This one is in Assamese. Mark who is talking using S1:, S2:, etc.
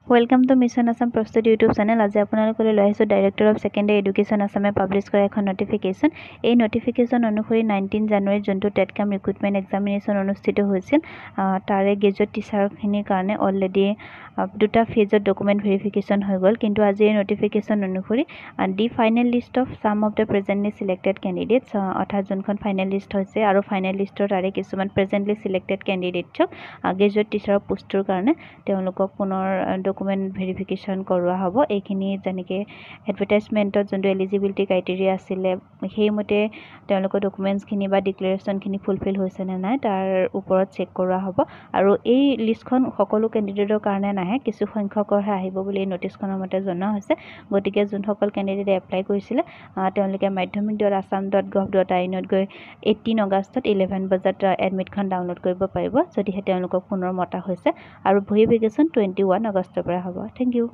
S1: ওয়েলকাম টু মিশন আসাম প্ৰস্তুতি ইউটিউব চেনেল। আজি আপোনালোকলৈ লৈ আহিছোঁ ডাইৰেক্টৰ অফ ছেকেণ্ডেৰী এডুকেশ্যন আসামে পাব্লিছ কৰা এখন নটিফিকেশ্যন। এই নটিফিকেশ্যন অনুসৰি 19 জানুৱাৰীত যোনটো টেটকাম ৰিক্ৰুটমেণ্ট এক্সামিনেশ্যন অনুষ্ঠিত হৈছিল, তাৰে গ্ৰেজুৱেট টিচাৰখিনিৰ কাৰণে অলৰেডি দুটা ফেজত ডকুমেণ্ট ভেৰিফিকেশ্যন হৈ গ'ল। কিন্তু আজি এই নটিফিকেশ্যন অনুসৰি the final list of some of the presently selected candidates, অৰ্থাৎ যোনখন ফাইনেল লিষ্ট হৈছে আৰু ফাইনেল লিষ্টৰ তাৰে কিছুমান প্ৰেজেণ্টলি চিলেক্টেড কেণ্ডিডেটছক গ্ৰেজুৱেট টিচাৰৰ পোষ্টটোৰ কাৰণে তেওঁলোকক পুনৰ ডকুমেণ্ট ভেৰিফিকেশ্যন কৰোৱা হ'ব। এইখিনি যেনেকৈ এডভাৰটাইজমেণ্টত যোনটো এলিজিবিলিটি ক্ৰাইটেৰিয়া আছিলে, সেইমতে তেওঁলোকৰ ডকুমেণ্টছখিনি বা ডিক্লেৰেশ্যনখিনি ফুলফিল হৈছে নে নাই তাৰ ওপৰত চেক কৰোৱা হ'ব। আৰু এই লিষ্টখন সকলো কেণ্ডিডেটৰ কাৰণে নাহে, কিছু সংখ্যকৰহে আহিব বুলি এই নটিছখনৰ মতে জনোৱা হৈছে। গতিকে যোনসকল কেণ্ডিডেটে এপ্লাই কৰিছিলে তেওঁলোকে মাধ্যমিক.assam.gov.in গৈ 18 আগষ্টত 11 বজাত এডমিটখন ডাউনলোড কৰিব পাৰিব, যদিহে তেওঁলোকক পুনৰ মতা হৈছে। আৰু ভেৰিফিকেশ্যন 21 আগষ্টৰ পৰা হ'ব। Thank U.